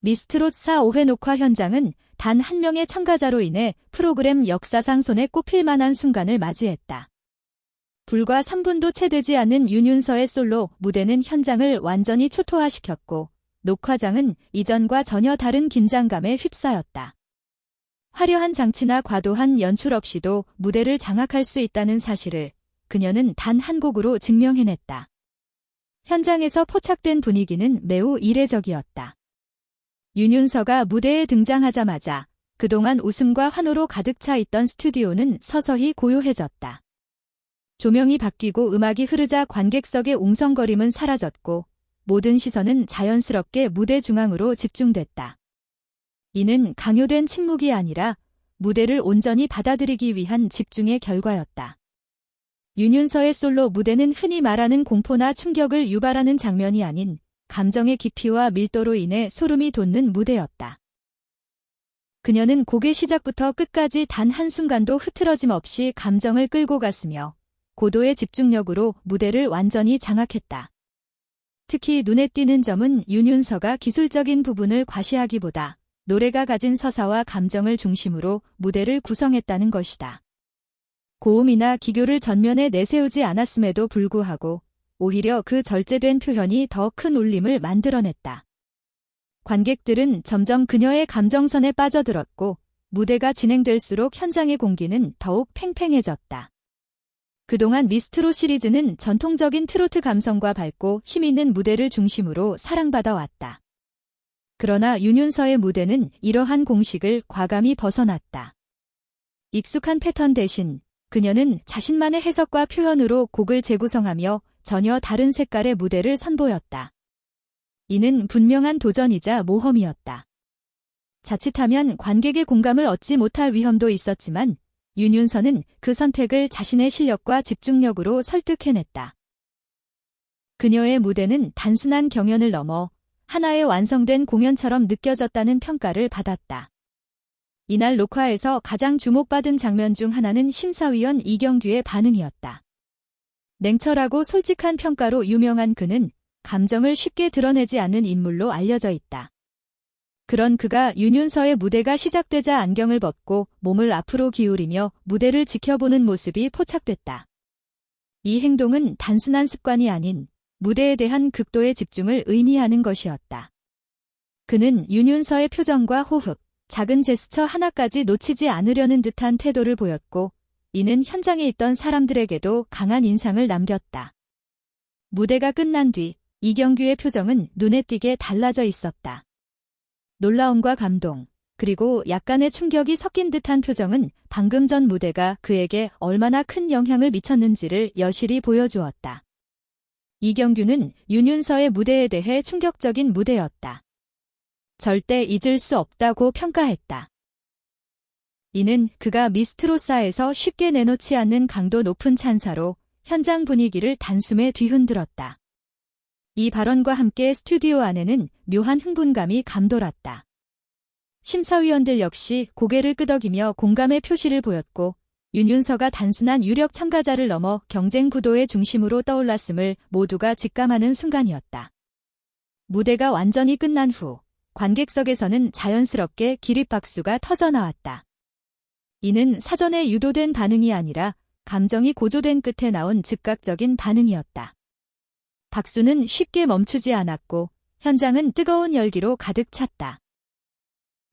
미스트롯 4-5회 녹화 현장은 단 한 명의 참가자로 인해 프로그램 역사상 손에 꼽힐 만한 순간을 맞이했다. 불과 3분도 채 되지 않은 윤윤서의 솔로 무대는 현장을 완전히 초토화시켰고 녹화장은 이전과 전혀 다른 긴장감에 휩싸였다. 화려한 장치나 과도한 연출 없이도 무대를 장악할 수 있다는 사실을 그녀는 단 한 곡으로 증명해냈다. 현장에서 포착된 분위기는 매우 이례적이었다. 윤윤서가 무대에 등장하자마자 그동안 웃음과 환호로 가득 차 있던 스튜디오는 서서히 고요해졌다. 조명이 바뀌고 음악이 흐르자 관객석의 웅성거림은 사라졌고 모든 시선은 자연스럽게 무대 중앙으로 집중됐다. 이는 강요된 침묵이 아니라 무대를 온전히 받아들이기 위한 집중의 결과였다. 윤윤서의 솔로 무대는 흔히 말하는 공포나 충격을 유발하는 장면이 아닌 감정의 깊이와 밀도로 인해 소름이 돋는 무대였다. 그녀는 곡의 시작부터 끝까지 단 한순간도 흐트러짐 없이 감정을 끌고 갔으며 고도의 집중력으로 무대를 완전히 장악했다. 특히 눈에 띄는 점은 윤윤서가 기술적인 부분을 과시하기보다 노래가 가진 서사와 감정을 중심으로 무대를 구성했다는 것이다. 고음이나 기교를 전면에 내세우지 않았음에도 불구하고 오히려 그 절제된 표현이 더 큰 울림을 만들어냈다. 관객들은 점점 그녀의 감정선에 빠져들었고 무대가 진행될수록 현장의 공기는 더욱 팽팽해졌다. 그동안 미스트롯 시리즈는 전통적인 트로트 감성과 밝고 힘있는 무대를 중심으로 사랑받아 왔다. 그러나 윤윤서의 무대는 이러한 공식을 과감히 벗어났다. 익숙한 패턴 대신 그녀는 자신만의 해석과 표현으로 곡을 재구성하며 전혀 다른 색깔의 무대를 선보였다. 이는 분명한 도전이자 모험이었다. 자칫하면 관객의 공감을 얻지 못할 위험도 있었지만 윤윤서는 그 선택을 자신의 실력과 집중력으로 설득해냈다. 그녀의 무대는 단순한 경연을 넘어 하나의 완성된 공연처럼 느껴졌다는 평가를 받았다. 이날 녹화에서 가장 주목받은 장면 중 하나는 심사위원 이경규의 반응이었다. 냉철하고 솔직한 평가로 유명한 그는 감정을 쉽게 드러내지 않는 인물로 알려져 있다. 그런 그가 윤윤서의 무대가 시작되자 안경을 벗고 몸을 앞으로 기울이며 무대를 지켜보는 모습이 포착됐다. 이 행동은 단순한 습관이 아닌 무대에 대한 극도의 집중을 의미하는 것이었다. 그는 윤윤서의 표정과 호흡, 작은 제스처 하나까지 놓치지 않으려는 듯한 태도를 보였고 이는 현장에 있던 사람들에게도 강한 인상을 남겼다. 무대가 끝난 뒤 이경규의 표정은 눈에 띄게 달라져 있었다. 놀라움과 감동, 그리고 약간의 충격이 섞인 듯한 표정은 방금 전 무대가 그에게 얼마나 큰 영향을 미쳤는지를 여실히 보여주었다. 이경규는 윤윤서의 무대에 대해 충격적인 무대였다. 절대 잊을 수 없다고 평가했다. 이는 그가 미스트롯사에서 쉽게 내놓지 않는 강도 높은 찬사로 현장 분위기를 단숨에 뒤흔들었다. 이 발언과 함께 스튜디오 안에는 묘한 흥분감이 감돌았다. 심사위원들 역시 고개를 끄덕이며 공감의 표시를 보였고 윤윤서가 단순한 유력 참가자를 넘어 경쟁 구도의 중심으로 떠올랐음을 모두가 직감하는 순간이었다. 무대가 완전히 끝난 후 관객석에서는 자연스럽게 기립박수가 터져나왔다. 이는 사전에 유도된 반응이 아니라 감정이 고조된 끝에 나온 즉각적인 반응이었다. 박수는 쉽게 멈추지 않았고 현장은 뜨거운 열기로 가득 찼다.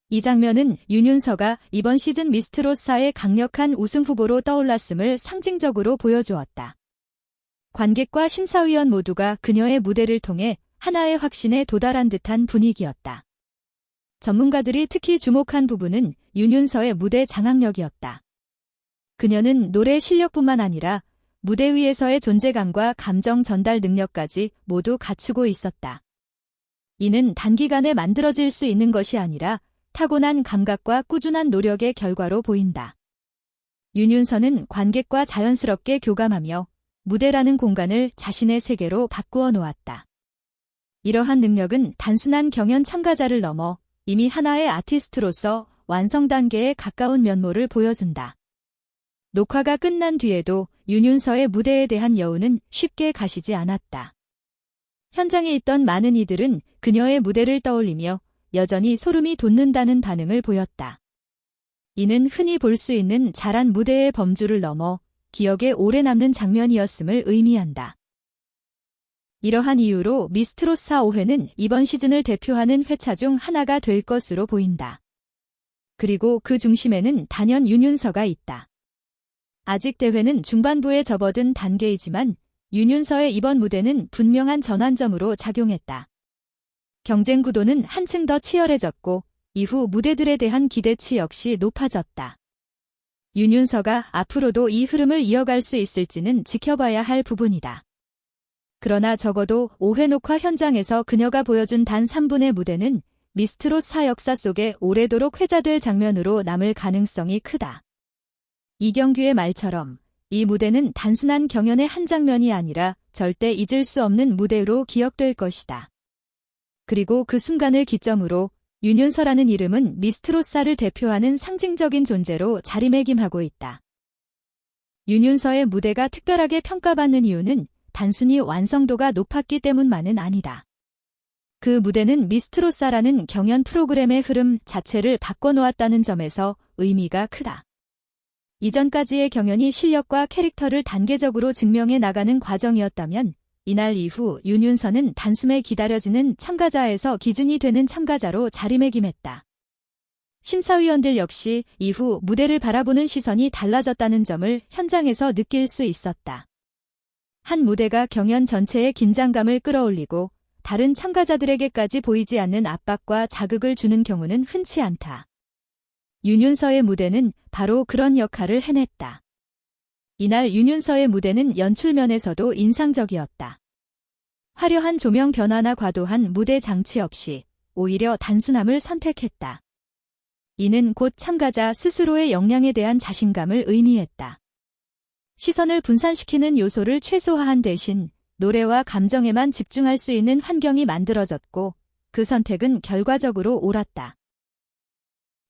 이 장면은 윤윤서가 이번 시즌 미스트롯사의 강력한 우승 후보로 떠올랐음을 상징적으로 보여주었다. 관객과 심사위원 모두가 그녀의 무대를 통해 하나의 확신에 도달한 듯한 분위기였다. 전문가들이 특히 주목한 부분은 윤윤서의 무대 장악력이었다. 그녀는 노래 실력뿐만 아니라 무대 위에서의 존재감과 감정 전달 능력까지 모두 갖추고 있었다. 이는 단기간에 만들어질 수 있는 것이 아니라 타고난 감각과 꾸준한 노력의 결과로 보인다. 윤윤서는 관객과 자연스럽게 교감하며 무대라는 공간을 자신의 세계로 바꾸어 놓았다. 이러한 능력은 단순한 경연 참가자를 넘어 이미 하나의 아티스트로서 완성 단계에 가까운 면모를 보여준다. 녹화가 끝난 뒤에도 윤윤서의 무대에 대한 여운은 쉽게 가시지 않았다. 현장에 있던 많은 이들은 그녀의 무대를 떠올리며 여전히 소름이 돋는다는 반응을 보였다. 이는 흔히 볼 수 있는 잘한 무대의 범주를 넘어 기억에 오래 남는 장면이었음을 의미한다. 이러한 이유로 미스트로사 5회는 이번 시즌을 대표하는 회차 중 하나가 될 것으로 보인다. 그리고 그 중심에는 단연 윤윤서가 있다. 아직 대회는 중반부에 접어든 단계이지만 윤윤서의 이번 무대는 분명한 전환점으로 작용했다. 경쟁 구도는 한층 더 치열해졌고 이후 무대들에 대한 기대치 역시 높아졌다. 윤윤서가 앞으로도 이 흐름을 이어갈 수 있을지는 지켜봐야 할 부분이다. 그러나 적어도 5회 녹화 현장에서 그녀가 보여준 단 3분의 무대는 미스트롯사 역사 속에 오래도록 회자될 장면으로 남을 가능성이 크다. 이경규의 말처럼 이 무대는 단순한 경연의 한 장면이 아니라 절대 잊을 수 없는 무대로 기억될 것이다. 그리고 그 순간을 기점으로 윤윤서라는 이름은 미스트롯사를 대표하는 상징적인 존재로 자리매김하고 있다. 윤윤서의 무대가 특별하게 평가받는 이유는 단순히 완성도가 높았기 때문만은 아니다. 그 무대는 미스트롯사라는 경연 프로그램의 흐름 자체를 바꿔놓았다는 점에서 의미가 크다. 이전까지의 경연이 실력과 캐릭터를 단계적으로 증명해 나가는 과정이었다면 이날 이후 윤윤서는 단숨에 기다려지는 참가자에서 기준이 되는 참가자로 자리매김했다. 심사위원들 역시 이후 무대를 바라보는 시선이 달라졌다는 점을 현장에서 느낄 수 있었다. 한 무대가 경연 전체의 긴장감을 끌어올리고 다른 참가자들에게까지 보이지 않는 압박과 자극을 주는 경우는 흔치 않다. 윤윤서의 무대는 바로 그런 역할을 해냈다. 이날 윤윤서의 무대는 연출면에서도 인상적이었다. 화려한 조명 변화나 과도한 무대 장치 없이 오히려 단순함을 선택했다. 이는 곧 참가자 스스로의 역량에 대한 자신감을 의미했다. 시선을 분산시키는 요소를 최소화한 대신 노래와 감정에만 집중할 수 있는 환경이 만들어졌고 그 선택은 결과적으로 옳았다.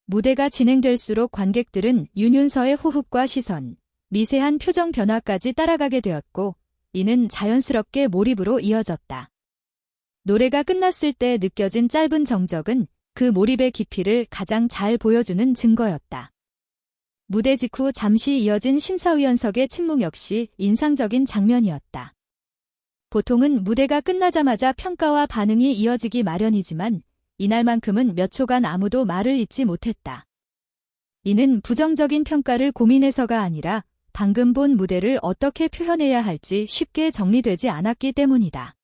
무대가 진행될수록 관객들은 윤윤서의 호흡과 시선, 미세한 표정 변화까지 따라가게 되었고 이는 자연스럽게 몰입으로 이어졌다. 노래가 끝났을 때 느껴진 짧은 정적은 그 몰입의 깊이를 가장 잘 보여주는 증거였다. 무대 직후 잠시 이어진 심사위원석의 침묵 역시 인상적인 장면이었다. 보통은 무대가 끝나자마자 평가와 반응이 이어지기 마련이지만 이날만큼은 몇 초간 아무도 말을 잇지 못했다. 이는 부정적인 평가를 고민해서가 아니라 방금 본 무대를 어떻게 표현해야 할지 쉽게 정리되지 않았기 때문이다.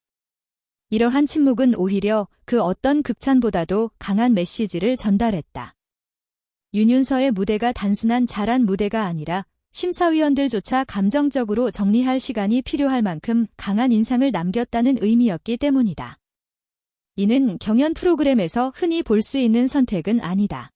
이러한 침묵은 오히려 그 어떤 극찬보다도 강한 메시지를 전달했다. 윤윤서의 무대가 단순한 잘한 무대가 아니라 심사위원들조차 감정적으로 정리할 시간이 필요할 만큼 강한 인상을 남겼다는 의미였기 때문이다. 이는 경연 프로그램에서 흔히 볼 수 있는 선택은 아니다.